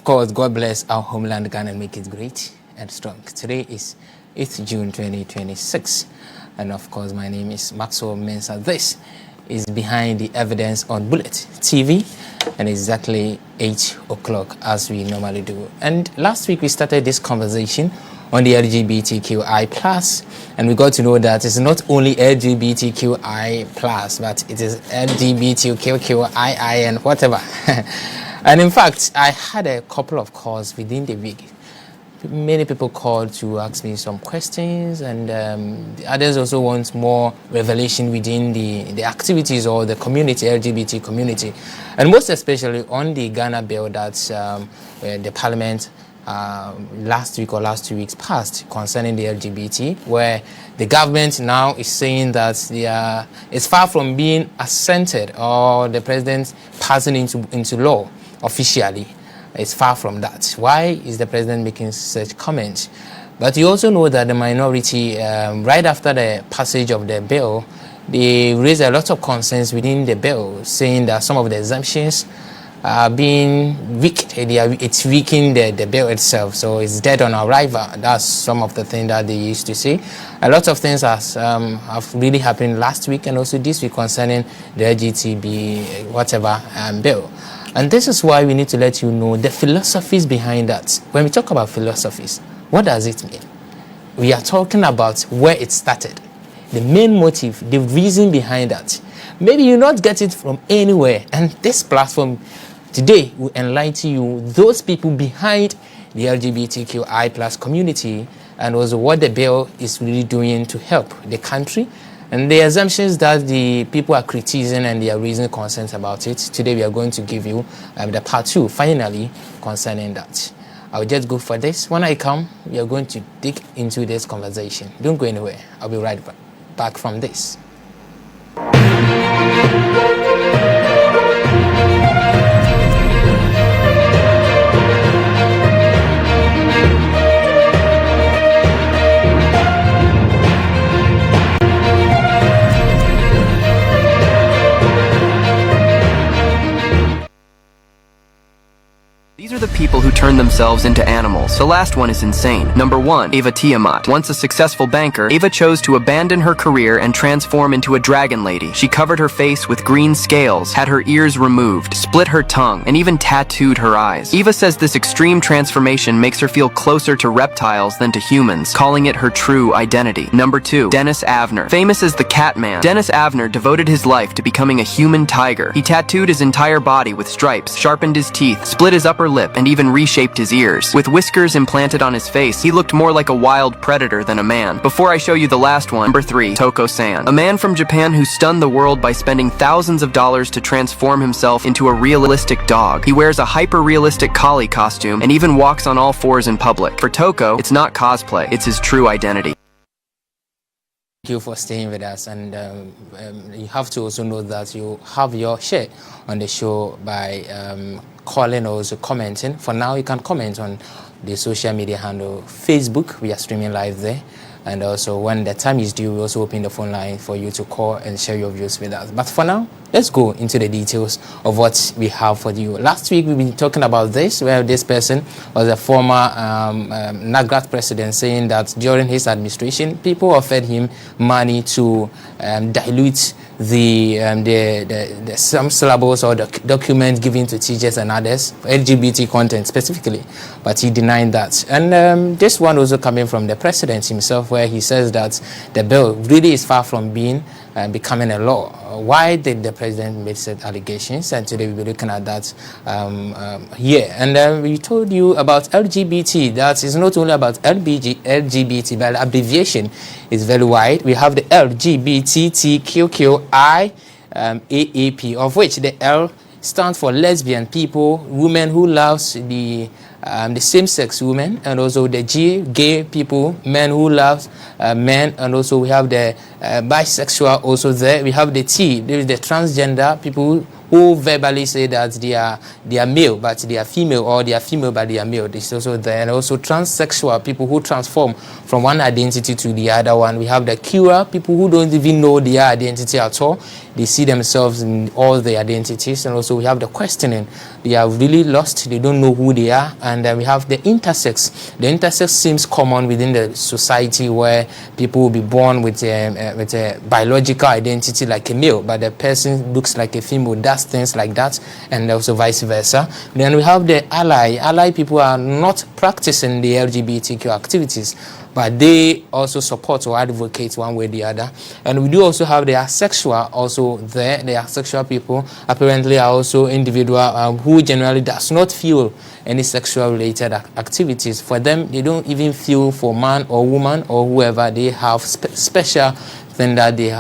course, God bless our homeland, Ghana, and make it great and strong. Today is 8th June 2026. And of course, my name is Maxwell Mensah. This is Behind the Evidence on Bullet TV, and exactly 8 o'clock as we normally do. And last week we started this conversation on the LGBTQI+, and we got to know that it's not only LGBTQI+, but it is LGBTQII and whatever. And in fact, I had a couple of calls within the week. Many people called to ask me some questions, and others also want more revelation within the activities or the community, LGBT community, and most especially on the Ghana bill that the Parliament last week or last 2 weeks passed concerning the LGBT, where the government now is saying that it's far from being assented or the president passing into law officially. It's far from that. Why is the president making such comments? But you also know that the minority, right after the passage of the bill, they raised a lot of concerns within the bill, saying that some of the exemptions are being weak. It's weakening the bill itself, so it's dead on arrival. That's some of the things that they used to say. A lot of things have really happened last week and also this week concerning the LGTB whatever bill. And this is why we need to let you know the philosophies behind that. When we talk about philosophies, what does it mean? We are talking about where it started, the main motive, the reason behind that. Maybe you not get it from anywhere, and this platform today will enlighten you, those people behind the LGBTQI+ community, and also what the bill is really doing to help the country, and the assumptions that the people are criticizing and they are raising concerns about it. Today we are going to give you the part 2, finally, concerning that. I'll just go for this. When I come, we are going to dig into this conversation. Don't go anywhere. I'll be right back from this. These are the people who turn themselves into animals. The last one is insane. Number 1, Ava Tiamat. Once a successful banker, Ava chose to abandon her career and transform into a dragon lady. She covered her face with green scales, had her ears removed, split her tongue, and even tattooed her eyes. Ava says this extreme transformation makes her feel closer to reptiles than to humans, calling it her true identity. Number 2, Dennis Avner. Famous as the Catman, Dennis Avner devoted his life to becoming a human tiger. He tattooed his entire body with stripes, sharpened his teeth, split his upper lip, and even reshaped his ears. With whiskers implanted on his face, he looked more like a wild predator than a man. Before I show you the last one, number 3, Toko-san. A man from Japan who stunned the world by spending thousands of dollars to transform himself into a realistic dog. He wears a hyper-realistic collie costume and even walks on all fours in public. For Toko, it's not cosplay, it's his true identity. Thank you for staying with us, and you have to also know that you have your share on the show by calling or also commenting. For now, you can comment on the social media handle Facebook. We are streaming live there, and also when the time is due, we also open the phone line for you to call and share your views with us. But for now, let's go into the details of what we have for you. Last week we've been talking about this, where this person was a former NAGRAT president, saying that during his administration, people offered him money to dilute some syllables or documents given to teachers and others, LGBT content specifically, but he denied that. And this one also coming from the president himself, where he says that the bill really is far from being becoming a law. Why did the president make such allegations? And today we'll be looking at that here. And we told you about LGBT. That is not only about LGBT, but the abbreviation is very wide. We have the LGBTQI AAP, of which the L stands for lesbian people, women who loves the the same-sex women, and also the G, gay people, men who love men, and also we have the bisexual also there. We have the T, there is the transgender people who verbally say that they are male but they are female, or they are female but they are male. This is also there. And also transsexual people who transform from one identity to the other one. We have the queer people who don't even know their identity at all. They see themselves in all the identities. And also we have the questioning. They are really lost. They don't know who they are. And then we have the intersex. The intersex seems common within the society, where people will be born with a biological identity like a male, but the person looks like a female. That's things like that, and also vice versa. Then we have the ally. Ally people are not practicing the LGBTQ activities, but they also support or advocate one way or the other. And we do also have the asexual also there. The asexual people apparently are also individual who generally does not feel any sexual related activities. For them, they don't even feel for man or woman or whoever. They have special thing that they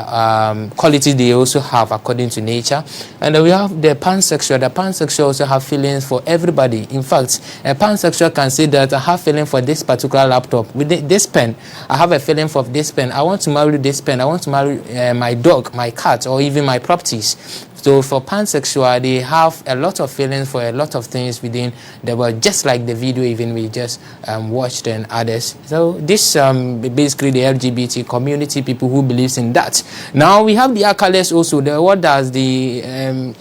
qualities they also have according to nature. And then we have the pansexual. The pansexual also have feelings for everybody. In fact, a pansexual can say that I have feeling for this particular laptop. With this pen, I have a feeling for this pen. I want to marry this pen. I want to marry my dog, my cat, or even my properties. So for pansexual, they have a lot of feelings for a lot of things within the world, just like the video even we just watched and others. So this basically the LGBT community, people who believes in that. Now we have the colors also. What does the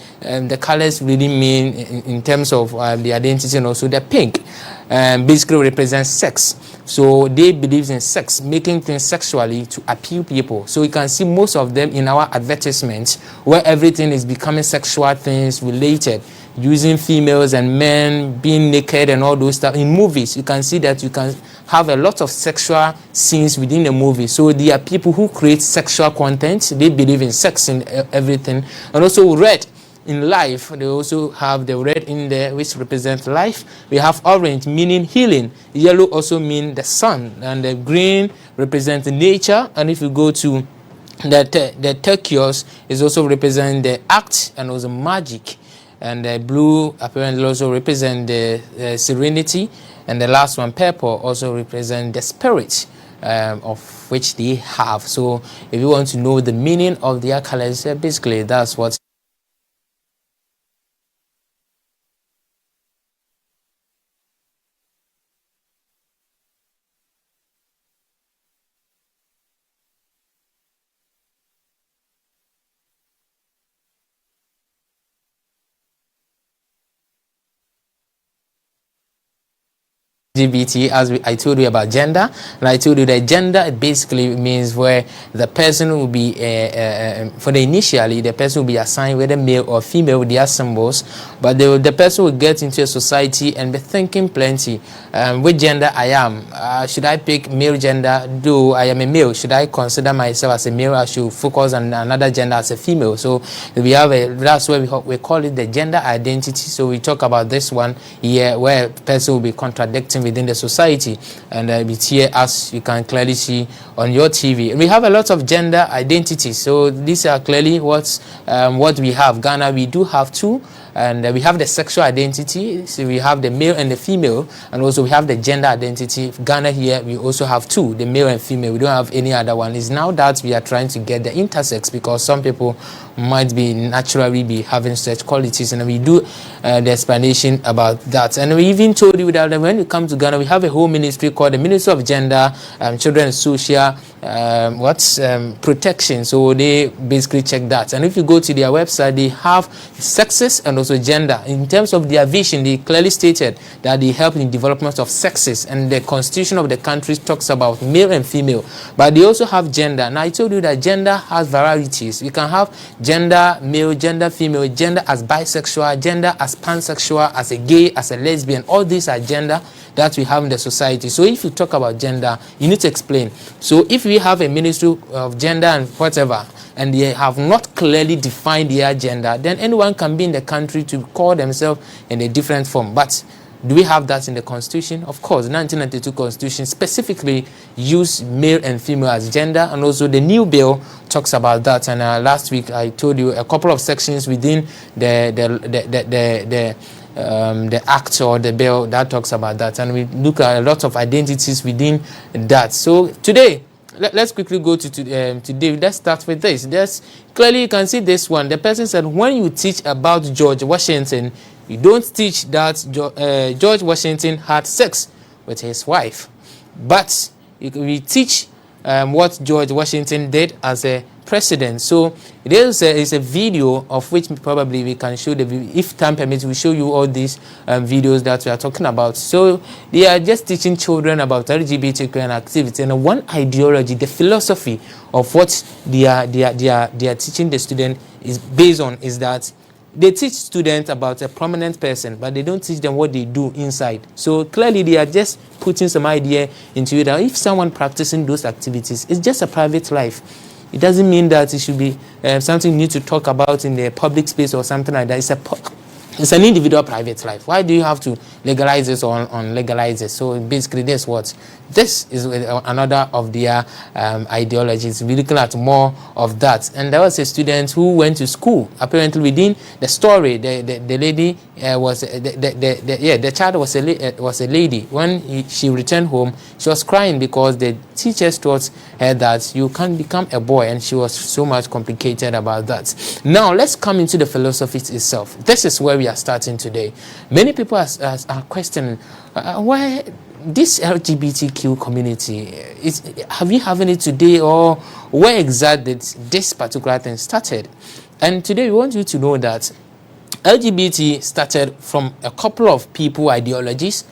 colors really mean in terms of the identity, and also the pink basically represents sex. So they believe in sex, making things sexually to appeal people. So you can see most of them in our advertisements, where everything is becoming sexual things related, using females and men being naked and all those stuff. In movies, you can see that you can have a lot of sexual scenes within the movie. So there are people who create sexual content. They believe in sex in everything. And also red. In life, they also have the red in there, which represents life. We have orange, meaning healing. Yellow also means the sun. And the green represents nature. And if you go to the turquoise, is also represent the act and also magic. And the blue apparently also represent the serenity. And the last one, purple, also represent the spirit of which they have. So if you want to know the meaning of their colors, basically that's what LGBT, as I told you about gender, and I told you that gender, it basically means where the person will be, for the initially, the person will be assigned whether male or female with their symbols, but the person will get into a society and be thinking plenty, which gender I am. Should I pick male gender? Though I am a male, should I consider myself as a male? I should focus on another gender as a female. So we have that's where we call it the gender identity. So we talk about this one here, where a person will be contradicting within the society, and it's here as you can clearly see on your TV. We have a lot of gender identities, so these are clearly what we have. Ghana, we do have two, and we have the sexual identity, so we have the male and the female, and also we have the gender identity. Ghana here, we also have two, the male and female. We don't have any other one. It's now that we are trying to get the intersex, because some people might be naturally be having such qualities, and we do the explanation about that. And we even told you that when it comes to Ghana, we have a whole ministry called the Ministry of Gender, Children and Social protection. So they basically check that, and if you go to their website, they have sexes and also gender. In terms of their vision, they clearly stated that they help in development of sexes, and the constitution of the country talks about male and female, but they also have gender. Now I told you that gender has varieties. You can have gender male, gender female, gender as bisexual, gender as pansexual, as a gay, as a lesbian. All these are gender that we have in the society. So if you talk about gender, you need to explain. So if we have a ministry of gender and whatever, and they have not clearly defined their gender, then anyone can be in the country to call themselves in a different form. But do we have that in the Constitution? Of course, 1992 Constitution specifically used male and female as gender, and also the new bill talks about that. And last week I told you a couple of sections within the the act or the bill that talks about that, and we look at a lot of identities within that. So today, let's quickly go to today. Let's start with this. There's clearly you can see this one. The person said, when you teach about George Washington, you don't teach that George Washington had sex with his wife, but we teach what George Washington did as a president. So there is a video of which probably we can show the video. If time permits, we show you all these videos that we are talking about. So they are just teaching children about LGBTQ and activity, and one ideology, the philosophy of what they are teaching the student is based on is that they teach students about a prominent person, but they don't teach them what they do inside. So clearly they are just putting some idea into it that if someone practicing those activities, it's just a private life. It doesn't mean that it should be something you need to talk about in the public space or something like that. It's an individual private life. Why do you have to legalize this or unlegalize it? So basically, this is another of their ideologies. We're looking at more of that. And there was a student who went to school. Apparently, within the story, the lady was the child was a lady. When she returned home, she was crying because the teachers taught her that you can't become a boy, and she was so much complicated about that. Now let's come into the philosophies itself. This is where we are starting today. Many people are questioning why this LGBTQ community have you having it today, or where exactly this particular thing started. And today we want you to know that LGBT started from a couple of people ideologies,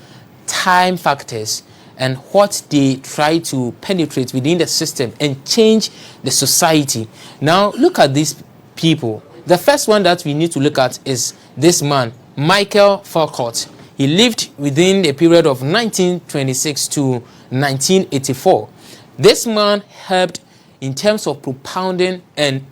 time factors, and what they try to penetrate within the system and change the society. Now look at these people. The first one that we need to look at is this man, Michael Foucault. He lived within the period of 1926 to 1984. This man helped in terms of propounding and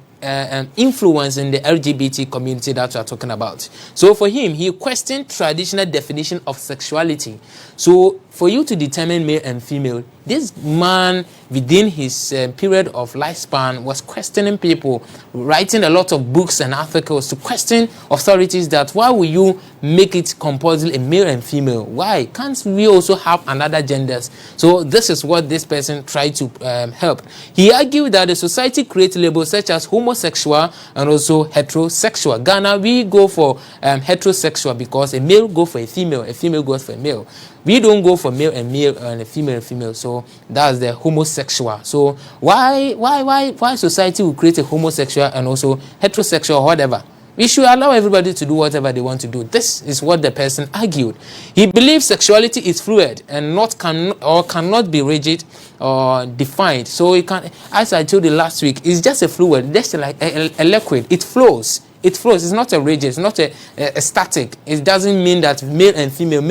influencing the LGBT community that we are talking about. So for him, he questioned traditional definition of sexuality. So for you to determine male and female, this man within his period of lifespan was questioning people, writing a lot of books and articles to question authorities that why will you make it compulsory a male and female? Why can't we also have another genders? So this is what this person tried to help. He argued that the society creates labels such as homosexual and also heterosexual. Ghana, we go for heterosexual because a male go for a female goes for a male. We don't go for male and a female. So that's the homosexual. So why society will create a homosexual and also heterosexual or whatever? We should allow everybody to do whatever they want to do. This is what the person argued. He believes sexuality is fluid and cannot be rigid or defined. So it can, as I told you last week, it's just a fluid, just like a liquid. It flows. It flows. It's not a rigid. It's not a static. It doesn't mean that male and female,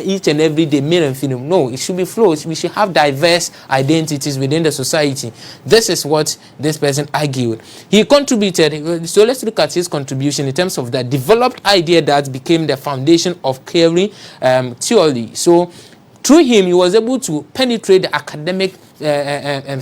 each and every day, male and female. No, it should be flows. We should have diverse identities within the society. This is what this person argued. He contributed. So let's look at his contribution in terms of the developed idea that became the foundation of queer theory. So through him, he was able to penetrate the academic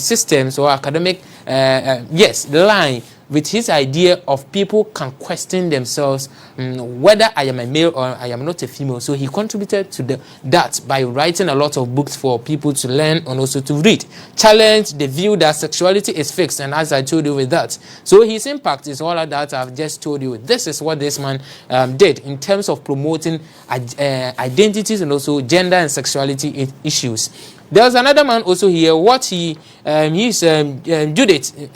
systems or academic line with his idea of people can question themselves whether I am a male or I am not a female. So he contributed to that by writing a lot of books for people to learn and also to read. Challenge the view that sexuality is fixed, and as I told you with that. So his impact is all of that I've just told you. This is what this man did in terms of promoting identities and also gender and sexuality issues. There's another man also here. What he's Judith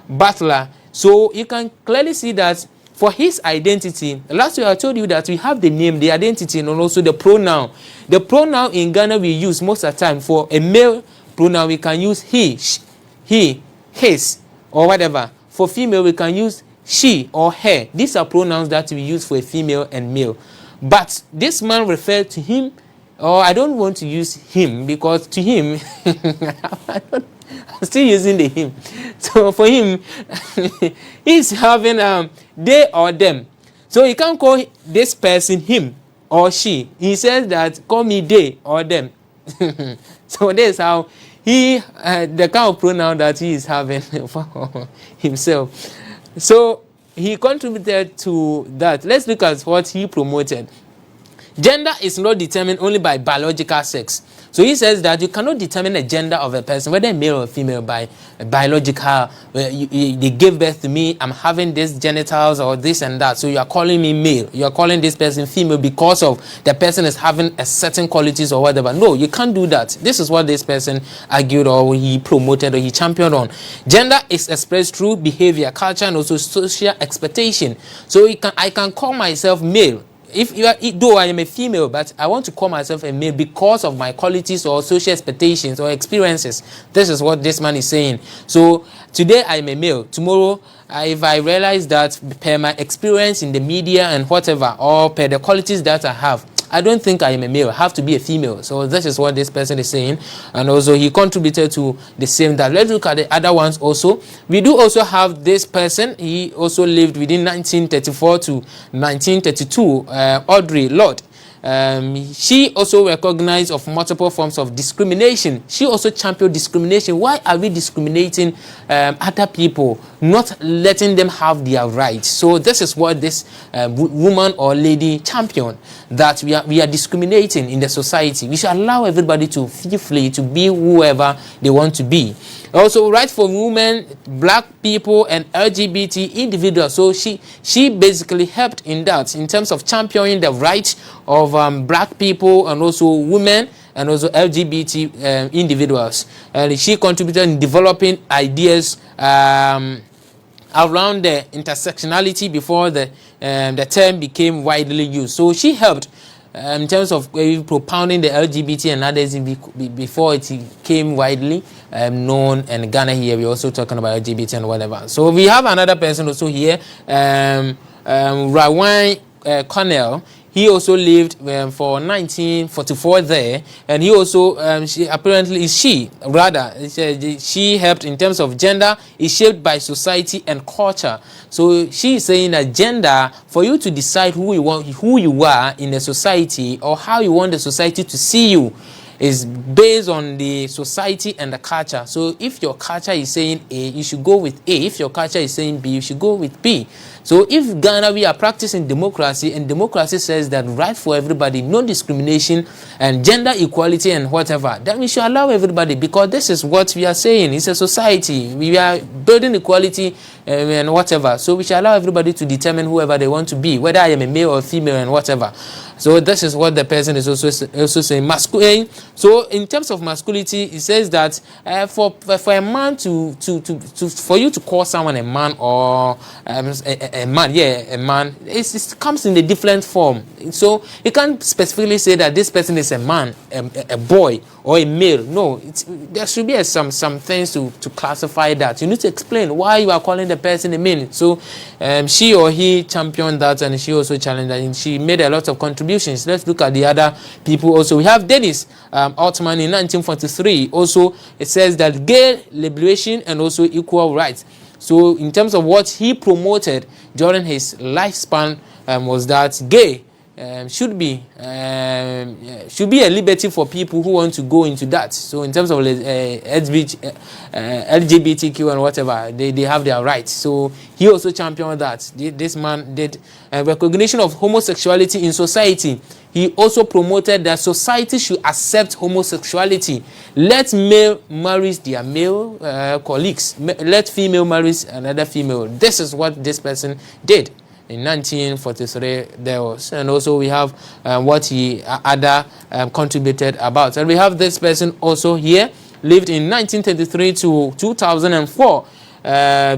Butler. So you can clearly see that for his identity, last week I told you that we have the name, the identity, and also the pronoun. The pronoun in Ghana we use most of the time. For a male pronoun, we can use he, his, or whatever. For female, we can use she or her. These are pronouns that we use for a female and male. But this man referred to him, or I don't want to use him because to him, I'm still using the him. So for him, he's having they or them. So you can't call this person him or she. He says that call me they or them. So that's how he, the kind of pronoun that he is having for himself. So he contributed to that. Let's look at what he promoted. Gender is not determined only by biological sex. So he says that you cannot determine the gender of a person, whether male or female, by biological. They gave birth to me, I'm having these genitals or this and that. So you are calling me male. You are calling this person female because of the person is having a certain qualities or whatever. No, you can't do that. This is what this person argued, or he promoted, or he championed on. Gender is expressed through behavior, culture, and also social expectation. So I can call myself male. Though I am a female, but I want to call myself a male because of my qualities or social expectations or experiences. This is what this man is saying. So today I am a male. Tomorrow, if I realize that per my experience in the media and whatever, or per the qualities that I have, I don't think I am a male. I have to be a female. So this is what this person is saying. And also he contributed to the same that. Let's look at the other ones also. We do also have this person. He also lived within 1934 to 1932. Audre Lorde. She also recognized of multiple forms of discrimination. She also championed discrimination. Why are we discriminating other people, not letting them have their rights? So this is what this woman or lady championed, that we are discriminating in the society. We should allow everybody to feel free to be whoever they want to be. Also, right for women, black people, and LGBT individuals. So she basically helped in that, in terms of championing the rights of black people and also women and also LGBT individuals. And she contributed in developing ideas around the intersectionality before the term became widely used. So she helped in terms of propounding the LGBT and others before it became widely known. And Ghana here, we're also talking about LGBT and whatever. So we have another person also here, Rawan Cornell. He also lived for 1944 there, and he also she helped in terms of gender is shaped by society and culture. So she is saying that gender, for you to decide who you are in a society, or how you want the society to see you, is based on the society and the culture. So if your culture is saying A, you should go with A. If your culture is saying B, you should go with B. So if Ghana, we are practicing democracy, and democracy says that right for everybody, no discrimination and gender equality and whatever, then we should allow everybody, because this is what we are saying. It's a society. We are building equality and whatever. So we should allow everybody to determine whoever they want to be, whether I am a male or female and whatever. So this is what the person is also saying. Masculine. So in terms of masculinity, it says that for a man for you to call someone a man, or a man, it comes in a different form. So you can't specifically say that this person is a man, a boy, or a male. No, there should be some things to classify that. You need to explain why you are calling the person a man. So she or he championed that, and she also challenged that, and she made a lot of contributions. Let's look at the other people also. We have Dennis Altman in 1943. Also, it says that gay liberation and also equal rights. So in terms of what he promoted during his lifespan was that gay should be a liberty for people who want to go into that. So in terms of LGBTQ and whatever, they have their rights. So he also championed that. This man did recognition of homosexuality in society. He also promoted that society should accept homosexuality. Let male marry their male colleagues. Let female marry another female. This is what this person did. In 1943 there was, and also we have what he contributed about. And we have this person also here, lived in 1933 to 2004,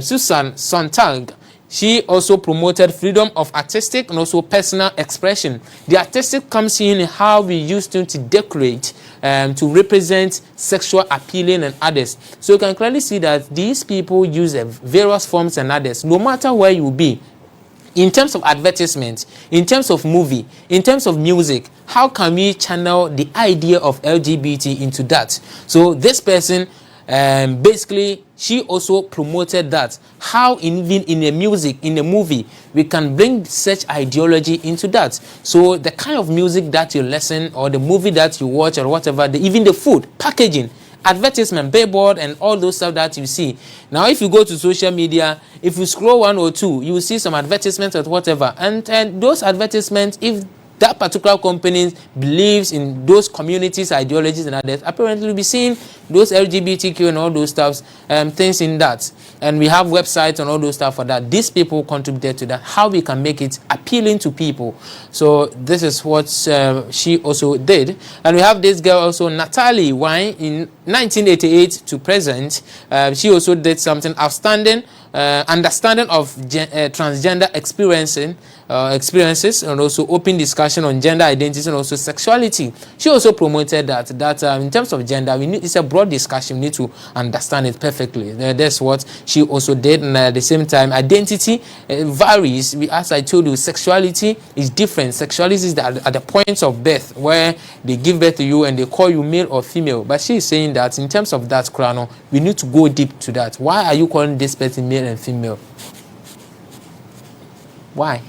Susan Sontag. She also promoted freedom of artistic and also personal expression. The artistic comes in how we used to decorate to represent sexual appealing and others. So you can clearly see that these people use various forms and others, no matter where you be. In terms of advertisement, in terms of movie, in terms of music, how can we channel the idea of LGBT into that? So this person, basically, she also promoted that. How even in the music, in the movie, we can bring such ideology into that. So the kind of music that you listen, or the movie that you watch, or whatever, even the food, packaging, advertisement, billboard, and all those stuff that you see. Now, if you go to social media, if you scroll one or two, you will see some advertisements or whatever. And those advertisements, if that particular company believes in those communities, ideologies, and others, apparently we'll be seeing those LGBTQ and all those stuff, things in that. And we have websites and all those stuff for that. These people contributed to that. How we can make it appealing to people. So this is what she also did. And we have this girl also, Natalie Wine, in 1988 to present. She also did something outstanding. Understanding of transgender experiences and also open discussion on gender identity and also sexuality. She also promoted that in terms of gender, it's a broad discussion. We need to understand it perfectly. That's what she also did. And at the same time, identity varies. As I told you, sexuality is different. Sexuality is at the point of birth where they give birth to you and they call you male or female. But she is saying that in terms of that, Krano, we need to go deep to that. Why are you calling this person male and female? Why?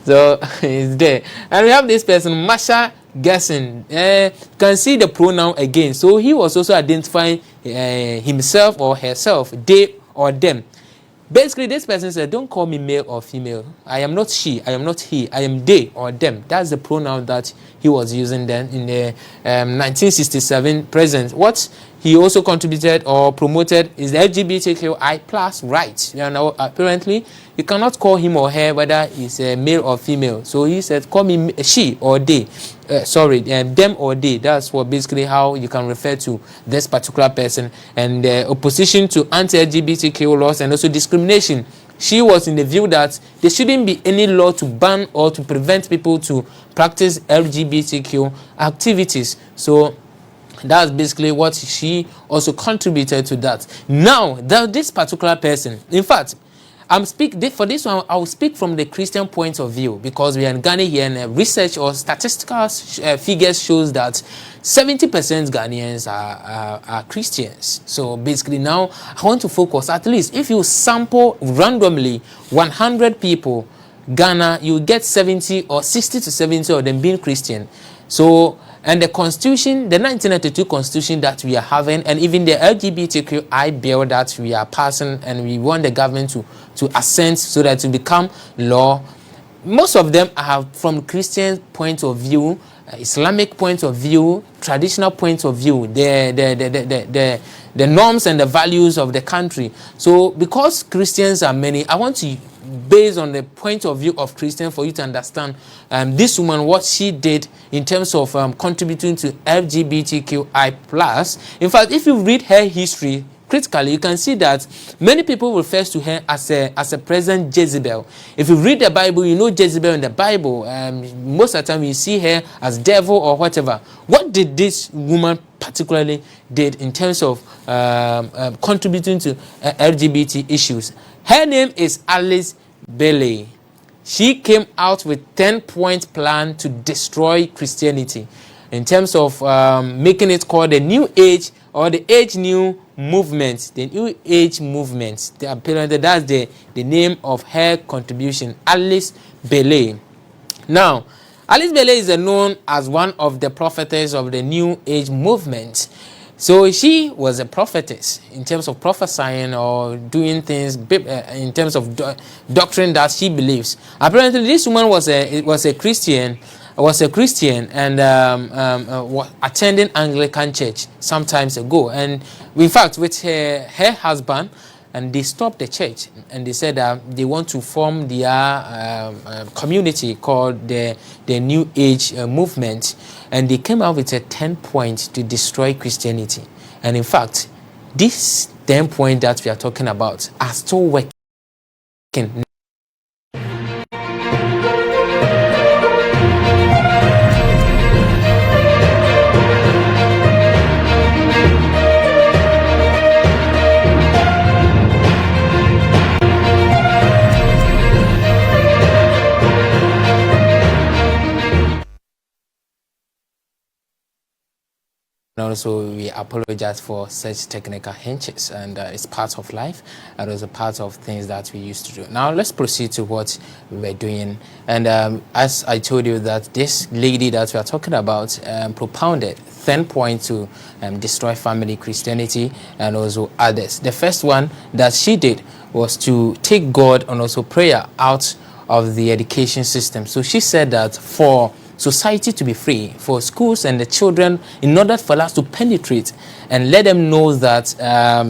So it's there. And we have this person, Masha Gerson. Can see the pronoun again. So he was also identifying himself or herself, they or them. Basically, this person said, don't call me male or female. I am not she, I am not he, I am they or them. That's the pronoun that he was using then in the 1967 present. What he also contributed or promoted is the LGBTQI plus rights. You know, apparently, you cannot call him or her whether he's a male or female. So he said, call me she or they. Them or they. That's what basically how you can refer to this particular person. And opposition to anti-LGBTQ laws and also discrimination. She was in the view that there shouldn't be any law to ban or to prevent people to practice LGBTQ activities. So that's basically what she also contributed to that. Now, this particular person, in fact, for this one, I'll speak from the Christian point of view because we are in Ghana here, and research or statistical figures shows that 70% Ghanaians are Christians. So basically now, I want to focus, at least if you sample randomly 100 people, Ghana, you get 70 or 60 to 70 of them being Christian. So, and the constitution, the 1992 constitution that we are having, and even the LGBTQI bill that we are passing, and we want the government to assent so that it become law, most of them are from Christian point of view, Islamic point of view, traditional point of view, the norms and the values of the country. So because Christians are many, I want to, based on the point of view of Christian, for you to understand this woman, what she did in terms of contributing to LGBTQI+. In fact, if you read her history critically, you can see that many people refer to her as a present Jezebel. If you read the Bible, you know Jezebel in the Bible. Most of the time you see her as devil or whatever. What did this woman particularly did in terms of contributing to LGBT issues? Her name is Alice Bailey. She came out with 10-point plan to destroy Christianity in terms of making it called the New Age or the Age New Movement. The New Age Movement. Apparently, that's the name of her contribution, Alice Bailey. Now, Alice Bailey is known as one of the prophetess of the New Age Movement. So she was a prophetess in terms of prophesying or doing things in terms of doctrine that she believes. Apparently, this woman was a Christian and attending Anglican church some times ago. And in fact, with her husband, and they stopped the church and they said they want to form their community called the New Age Movement. And they came out with a 10-point to destroy Christianity. And in fact, these 10 points that we are talking about are still working. And also, we apologize for such technical hitches, and it's part of life, and also part of things that we used to do. Now, let's proceed to what we were doing. And as I told you, that this lady that we are talking about propounded 10 points to destroy family Christianity and also others. The first one that she did was to take God and also prayer out of the education system. So she said that for society to be free, for schools and the children, in order for us to penetrate and let them know that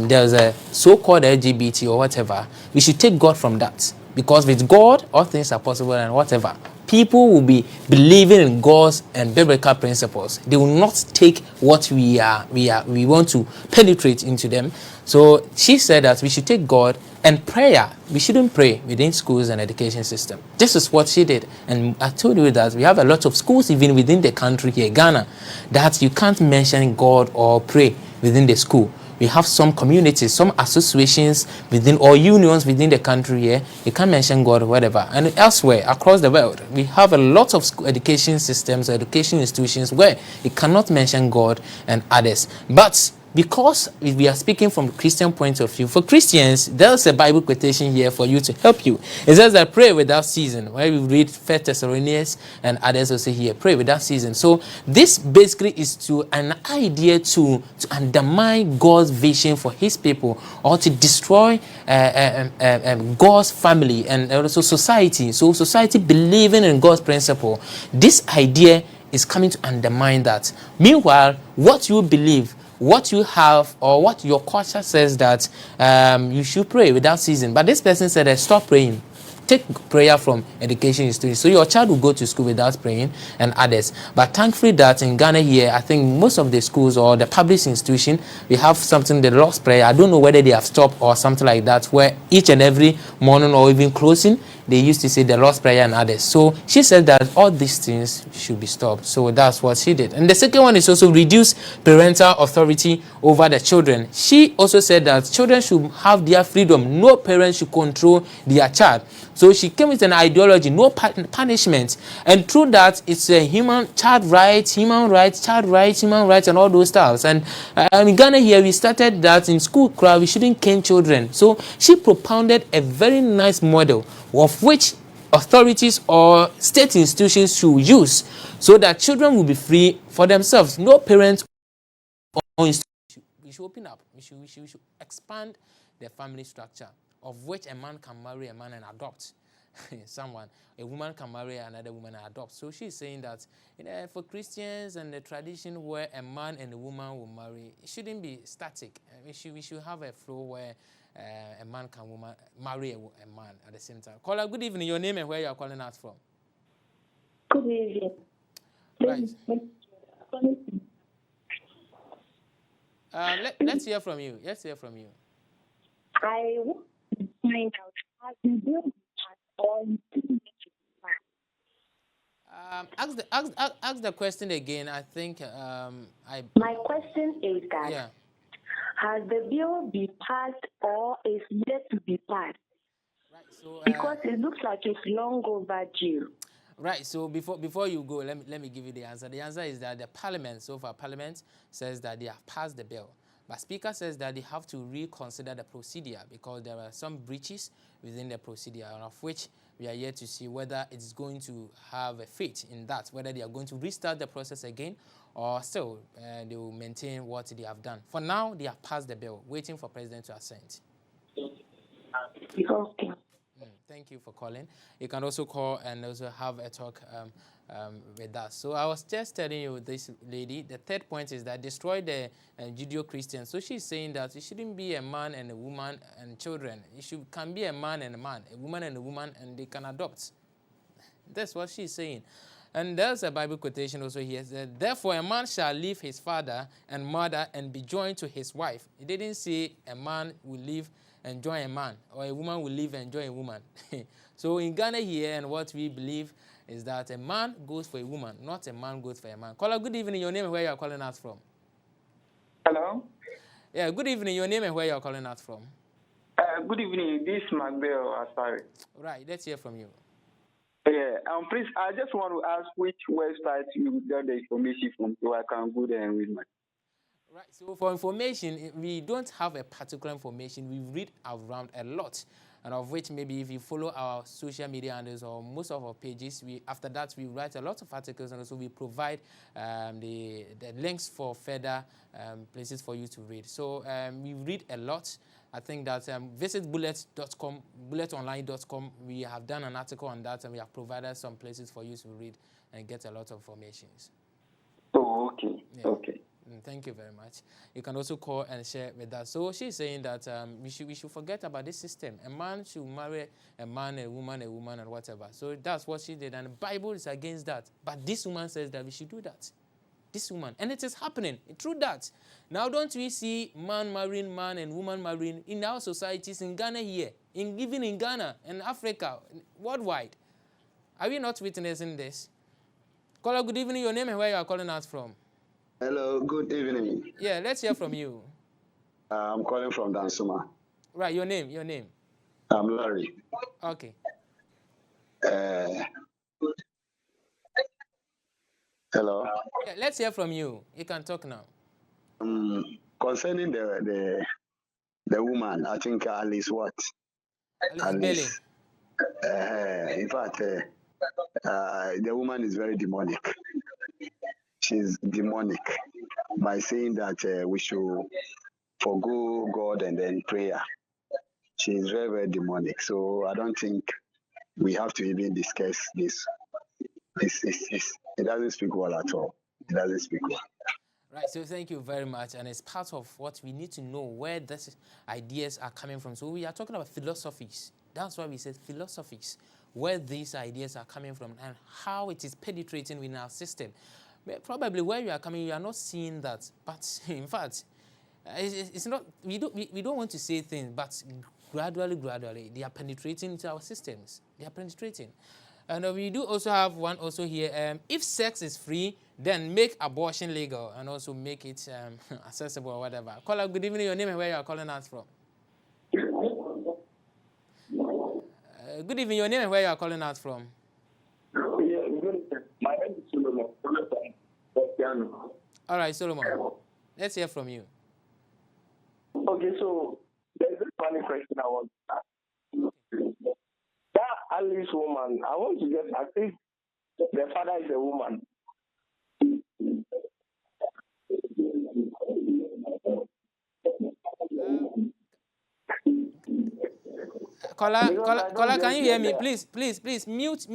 there's a so-called LGBT or whatever, we should take God from that. Because with God, all things are possible and whatever. People will be believing in God's and biblical principles. They will not take what we want to penetrate into them. So she said that we should take God and prayer. We shouldn't pray within schools and education system. This is what she did. And I told you that we have a lot of schools even within the country here, Ghana, that you can't mention God or pray within the school. We have some communities, some associations within or unions within the country here. You can't mention God or whatever. And elsewhere across the world, we have a lot of education systems, education institutions where you cannot mention God and others. But because we are speaking from a Christian point of view, for Christians, there's a Bible quotation here for you to help you. It says that pray without ceasing. Where we read 1 Thessalonians and others also here, pray without ceasing. So this basically is to an idea to undermine God's vision for his people, or to destroy God's family and also society. So society believing in God's principle. This idea is coming to undermine that. Meanwhile, what you believe, what you have, or what your culture says that you should pray without ceasing. But this person said, stop praying. Take prayer from education institutions. So your child will go to school without praying and others. But thankfully that in Ghana here, I think most of the schools or the public institution, we have something, the Lord's Prayer. I don't know whether they have stopped or something like that, where each and every morning or even closing, they used to say the Lord's Prayer and others. So she said that all these things should be stopped. So that's what she did. And the second one is also reduce parental authority over the children. She also said that children should have their freedom. No parent should control their child. So she came with an ideology, no punishment. And through that, it's a human rights, and all those stuff. And in Ghana here, we started that in school, we shouldn't cane children. So she propounded a very nice model of which authorities or state institutions should use so that children will be free for themselves. No parents or institution. We should open up. We should expand the family structure, of which a man can marry a man and adopt someone. A woman can marry another woman and adopt. So she's saying that for Christians and the tradition where a man and a woman will marry, it shouldn't be static. We should have a flow where a man can marry a man at the same time. Caller, good evening. Your name and where you are calling us from? Good evening. Right. Let's hear from you. Let's hear from you. I want to find out how you do ask the question again. I think My question is that has the bill been passed or is yet to be passed? Right. So because it looks like it's long overdue. Right. So before you go, let me give you the answer. The answer is that the Parliament, so far Parliament says that they have passed the bill. But Speaker says that they have to reconsider the procedure because there are some breaches within the procedure, of which we are yet to see whether it's going to have a fate in that, whether they are going to restart the process again or still they will maintain what they have done. For now, they have passed the bill, waiting for President to assent. Okay. Thank you for calling. You can also call and also have a talk with us. So I was just telling you, this lady, the third point is that destroy the Judeo-Christian. So she's saying that it shouldn't be a man and a woman and children. It can be a man and a man, a woman and a woman, and they can adopt. That's what she's saying. And there's a Bible quotation also here. That, therefore, a man shall leave his father and mother and be joined to his wife. It didn't say a man will leave and join a man, or a woman will live and join a woman. So in Ghana here, and what we believe is that a man goes for a woman, not a man goes for a man. Caller, good evening. Your name and where you are calling us from? Hello? Yeah, good evening. Your name and where you are calling us from? Good evening. This is Maxwell Mensah. Right, let's hear from you. Yeah, please, I just want to ask which website you got the information from so I can go there and read my. Right, so for information, we don't have a particular information. We read around a lot, and of which maybe if you follow our social media handles or most of our pages, after that we write a lot of articles, and also we provide the links for further places for you to read. So we read a lot. I think that visit bulletonline.com. We have done an article on that, and we have provided some places for you to read and get a lot of information. Oh, okay. Yeah. Okay. Thank you very much. You can also call and share with us. So she's saying that we should forget about this system. A man should marry a man, a woman, and whatever. So that's what she did, and the Bible is against that. But this woman says that we should do that. This woman, and it is happening through that. Now, don't we see man marrying man and woman marrying in our societies in Ghana here, even in Ghana and Africa, worldwide? Are we not witnessing this? Caller, good evening. Your name and where you are calling us from? Hello, good evening. Yeah, let's hear from you. I'm calling from Dansuma. Right, your name. I'm Larry. Okay. Hello. Yeah, let's hear from you. You can talk now. Concerning the woman, I think Alice what? Alice. In fact, the woman is very demonic. She's demonic by saying that we should forgo God and then prayer. She's very, very demonic. So I don't think we have to even discuss this. It doesn't speak well at all. It doesn't speak well. Right, so thank you very much. And it's part of what we need to know, where these ideas are coming from. So we are talking about philosophies. That's why we said philosophies, where these ideas are coming from and how it is penetrating in our system. Probably where you are coming, you are not seeing that. But in fact, it's not. We don't want to say things, but gradually, they are penetrating into our systems. They are penetrating. And we do also have one also here. If sex is free, then make abortion legal and also make it accessible or whatever. Caller, good evening. Your name and where you are calling us from? Good evening. Your name and where you are calling us from? Yeah, good. My name is Solomon. All right, Solomon. Let's hear from you. Okay, so there's a funny question I want to ask. That Alice woman, I want to just ask if the father is a woman. Caller, can you hear me? Please, mute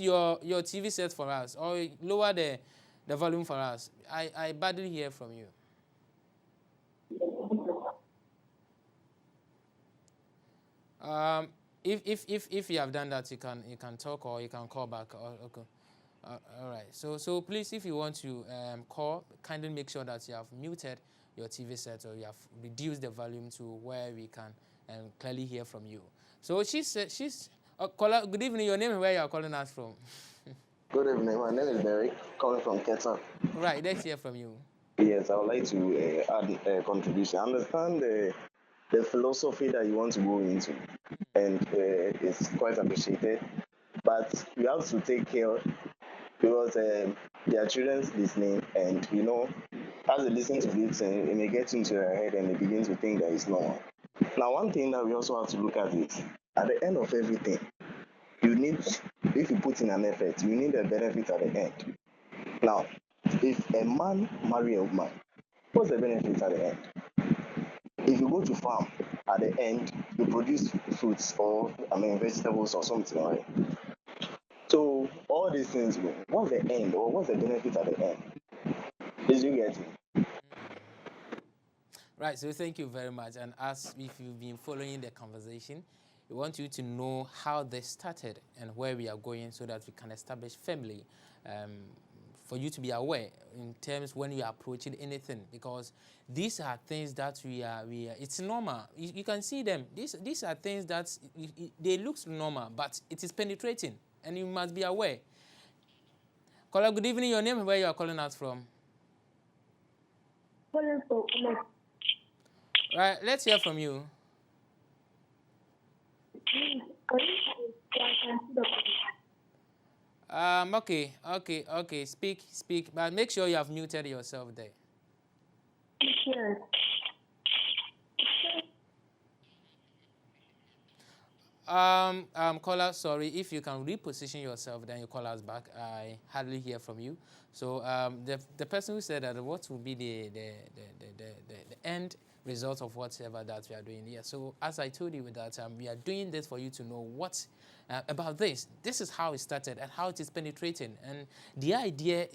your TV set for us, or lower the volume for us. I badly hear from you. If you have done that, you can talk or you can call back. Okay. All right. So please, if you want to call, kindly make sure that you have muted your TV set or you have reduced the volume to where we can clearly hear from you. So she's caller. Good evening. Your name and where you are calling us from? Good evening. My name is Derek, calling from Ketan. Right. Let's hear from you. Yes, I would like to add a contribution. I understand the philosophy that you want to go into, and it's quite appreciated. But you have to take care because there are children listening, and as they listen to this, it may get into their head and they begin to think that it's normal. Now, one thing that we also have to look at is at the end of everything, if you put in an effort, you need a benefit at the end. Now, if a man marry a woman, what's the benefit at the end? If you go to farm, at the end, you produce fruits or vegetables or something, right? So all these things, what's the end or what's the benefit at the end? Did you get me? Right, so thank you very much. And as if you've been following the conversation, we want you to know how this started and where we are going so that we can establish family. For you to be aware in terms when you are approaching anything, because these are things that we are it's normal. You can see them. These are things that they look normal, but it is penetrating, and you must be aware. Caller, good evening. Your name and where you are calling us from? Right, let's hear from you. Okay. Speak, but make sure you have muted yourself there. Sure. Caller, sorry, if you can reposition yourself, then you call us back. I hardly hear from you. So the person who said that, what will be the end result of whatever that we are doing here. So as I told you that we are doing this for you to know what about this. This is how it started and how it is penetrating. And the idea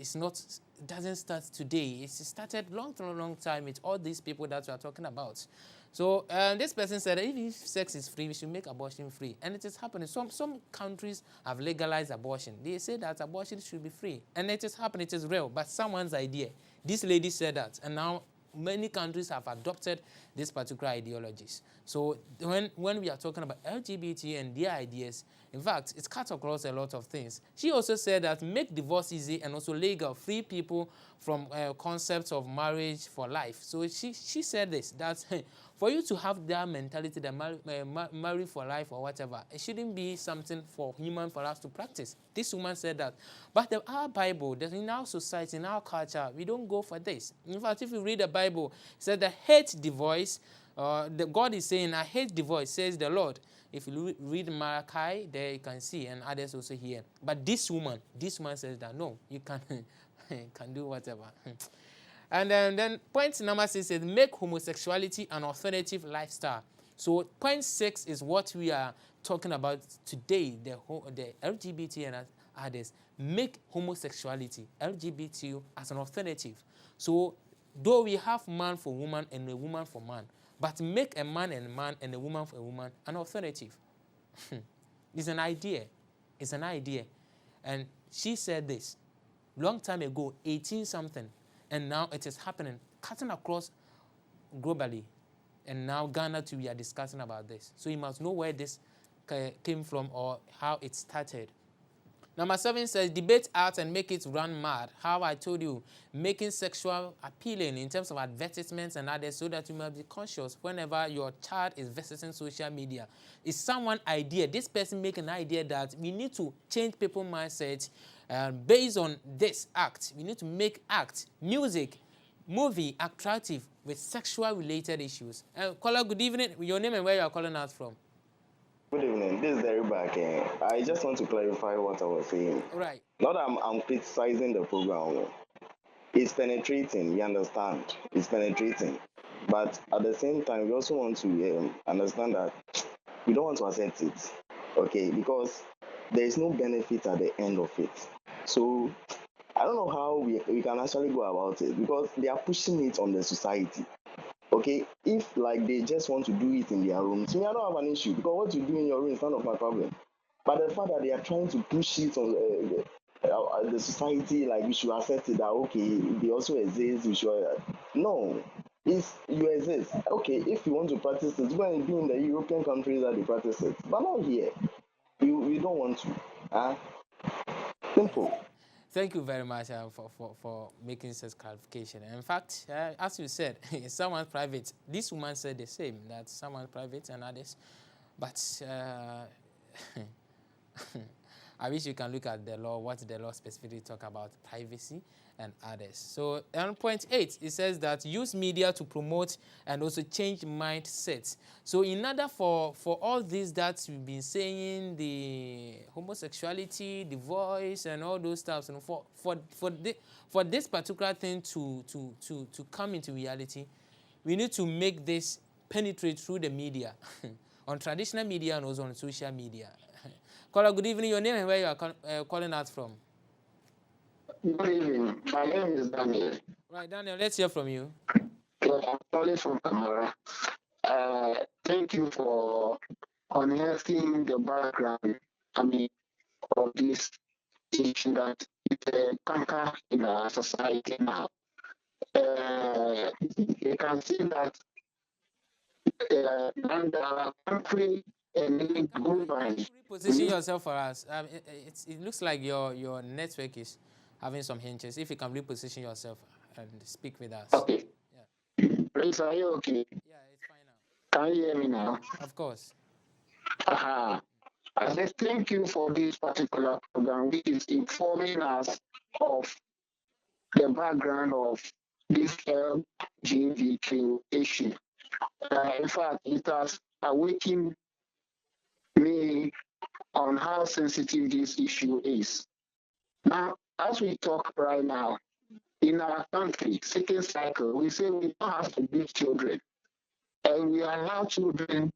doesn't start today. It started long time with all these people that we are talking about. So this person said, if sex is free, we should make abortion free. And it is happening. Some countries have legalized abortion. They say that abortion should be free. And it is happening. It is real. But someone's idea. This lady said that. And now many countries have adopted these particular ideologies. So when we are talking about LGBT and their ideas, in fact, it cuts across a lot of things. She also said that make divorce easy and also legal, free people from concepts of marriage for life. So she said this, that for you to have that mentality that marry for life or whatever, it shouldn't be something for human for us to practice. This woman said that. But our Bible, in our society, in our culture, we don't go for this. In fact, if you read the Bible, it says that hate divorce. God is saying, I hate divorce, says the Lord. If you read Malachi, there you can see, and others also here. But this woman says that no, you can do whatever. And then point number 6 is make homosexuality an alternative lifestyle. So point 6 is what we are talking about today, the LGBT and others. Make homosexuality, LGBT as an alternative. So though we have man for woman and a woman for man, but make a man and a woman for a woman an alternative. It's an idea. It's an idea. And she said this long time ago, 18-something. And now it is happening, cutting across globally. And now Ghana too, we are discussing about this. So you must know where this came from or how it started. Number 7 says, debate out and make it run mad. How I told you, making sexual appealing in terms of advertisements and others so that you must be conscious whenever your child is visiting social media. It's someone's idea. This person make an idea that we need to change people's mindset based on this act. We need to make act, music, movie attractive with sexual related issues. Caller, good evening. Your name and where you are calling us from? Good evening. This is Derry back. I just want to clarify what I was saying. Right. Not that I'm criticizing the program. It's penetrating, we understand. It's penetrating. But at the same time, we also want to understand that we don't want to accept it. Okay? Because there is no benefit at the end of it. So I don't know how we can actually go about it because they are pushing it on the society. Okay, if like they just want to do it in their rooms, me, I don't have an issue because what you do in your room is none of my problem. But the fact that they are trying to push it on the society, like we should accept it that okay, they also exist. We should no, it's you exist. Okay, if you want to practice it, go and be in the European countries that they practice it, but not here. We don't want to. Simple. Thank you very much for making such clarification. In fact, as you said, someone private. This woman said the same, that someone private and others. But I wish you can look at the law, what the law specifically talk about privacy and others. So on point 8, it says that use media to promote and also change mindsets. So in order for all this that we've been saying, the homosexuality, the voice, and all those stuff, and for this particular thing to come into reality, we need to make this penetrate through the media, on traditional media and also on social media. Caller, good evening. Your name and where you are calling us from? Good evening. My name is Daniel. Right, Daniel, let's hear from you. I'm calling from Camara. Thank you for unearthing the background, of this issue that is a canker in our society now. You can see that and our country and globally. Reposition yourself for us. It looks like your network is having some hinges. If you can reposition yourself and speak with us. Okay. Yeah. Please, are you okay? Yeah, it's fine now. Can you hear me now? Of course. I say thank you for this particular program, which is informing us of the background of this LGBTQ issue. In fact, it has awakened me on how sensitive this issue is. Now, as we talk right now, in our country, second cycle, we say we don't have to beat children. and we allow children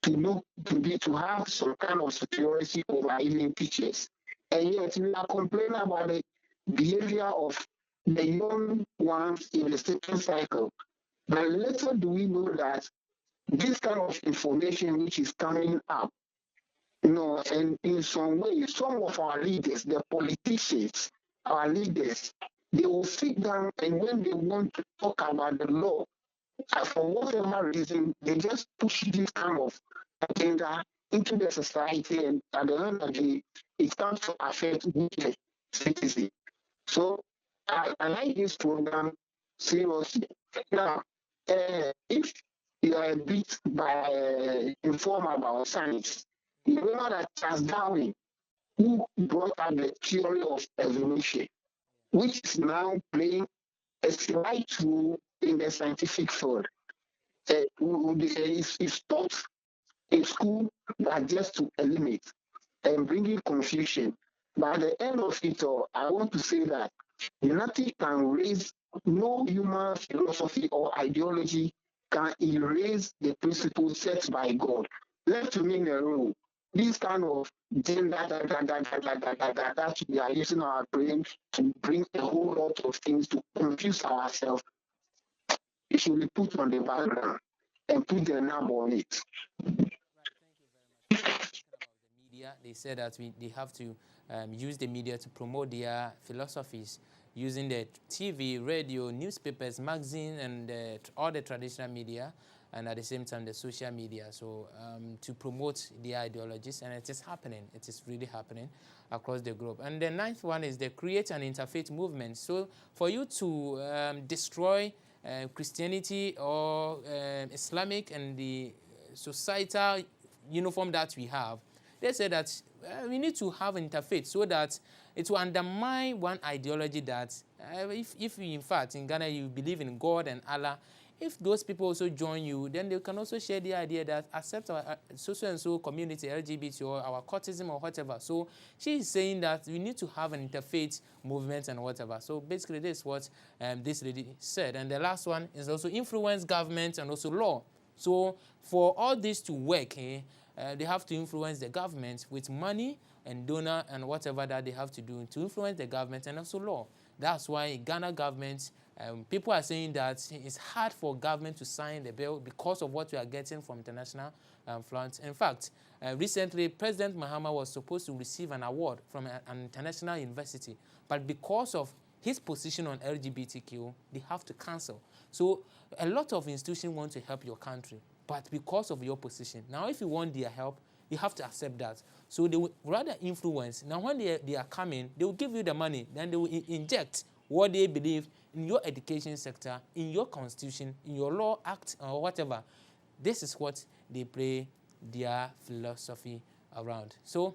to have some kind of superiority over even teachers. And yet we are complaining about the behavior of the young ones in the student cycle. But little do we know that this kind of information which is coming up, and in some way, some of our leaders, the politicians, our leaders, they will sit down, and when they want to talk about the law, for whatever reason, they just push this kind of agenda into the society, and at the end of the day, it comes to affect the citizen. So I like this program seriously. Now, if you are a bit informed about science, you know that Charles Darwin, who brought up the theory of evolution, which is now playing a slight role in the scientific field, is taught in school, but just to eliminate and bringing confusion. But at the end of it all, I want to say that nothing can raise, no human philosophy or ideology can erase the principles set by God. Left to me in a row, this kind of gender that we are using our brain to bring a whole lot of things to confuse ourselves, it should be put on the background and put the number on it. Media, they said that they have to use the media to promote their philosophies, using the TV, radio, newspapers, magazine, and all the traditional media, and at the same time the social media, so to promote their ideologies. And it is happening. It is really happening across the globe. And the ninth one is the create an interfaith movement. So for you to destroy Christianity or Islamic and the societal uniform that we have, they say that we need to have interfaith so that it will undermine one ideology that if in fact in Ghana you believe in God and Allah, if those people also join you, then they can also share the idea that accept our so-and-so community, LGBT or our cultism or whatever. So she is saying that we need to have an interfaith movement and whatever. So basically this is what this lady said. And the last one is also influence government and also law. So for all this to work, they have to influence the government with money and donor and whatever that they have to do to influence the government and also law. That's why Ghana government, people are saying that it's hard for government to sign the bill because of what we are getting from international funds. In fact, recently President Mahama was supposed to receive an award from an international university, but because of his position on LGBTQ, they have to cancel. So a lot of institutions want to help your country, but because of your position. Now, if you want their help, you have to accept that. So they will rather influence. Now, when they are coming, they will give you the money. Then they will inject what they believe in your education sector, in your constitution, in your law act, or whatever. This is what they play their philosophy around. So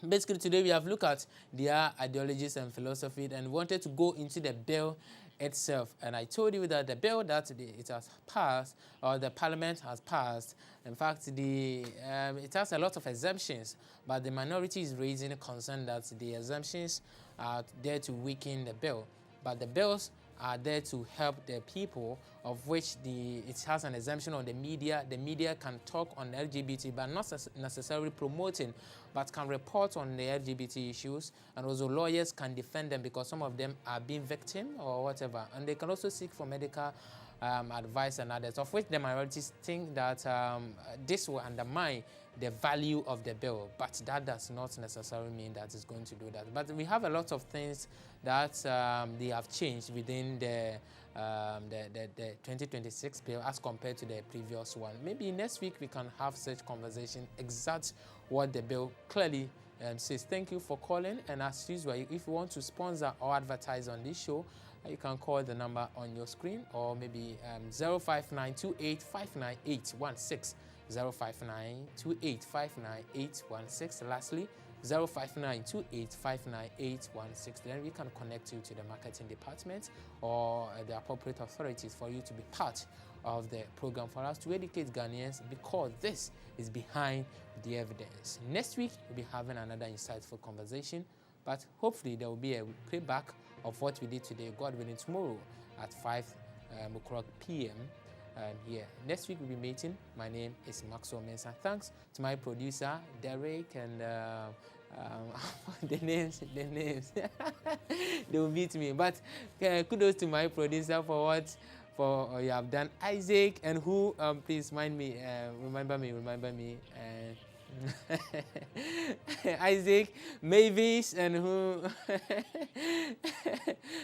basically today we have looked at their ideologies and philosophy and wanted to go into the bill itself. And I told you that the bill that it has passed, or the parliament has passed, in fact, it has a lot of exemptions, but the minority is raising a concern that the exemptions are there to weaken the bill. But the bills are there to help the people, of which it has an exemption on the media. The media can talk on LGBT, but not necessarily promoting, but can report on the LGBT issues. And also lawyers can defend them because some of them are being victim or whatever. And they can also seek for medical advice and others, of which the minorities think that this will undermine the value of the bill, but that does not necessarily mean that it's going to do that. But we have a lot of things that they have changed within the 2026 bill as compared to the previous one. Maybe next week we can have such conversation, exact what the bill clearly says. Thank you for calling, and as usual, if you want to sponsor or advertise on this show, you can call the number on your screen, or maybe 05928598816. 05928598816. Lastly, 05928598816. Then we can connect you to the marketing department or the appropriate authorities for you to be part of the program, for us to educate Ghanaians, because this is behind the evidence. Next week, we'll be having another insightful conversation, but hopefully there will be a playback of what we did today, God willing, tomorrow at 5 o'clock p.m. And yeah, next week we'll be meeting. My name is Maxwell Mensah. Thanks to my producer Derek and the names. They will beat me. But kudos to my producer for what you have done. Isaac, and who please remember me. Isaac, Mavis, and who?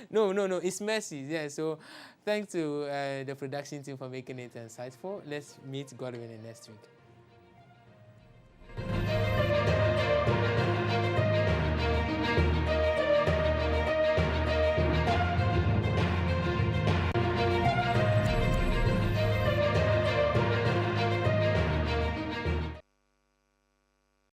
No, it's Mercy. Yeah, so thanks to the production team for making it insightful. Let's meet God willing next week.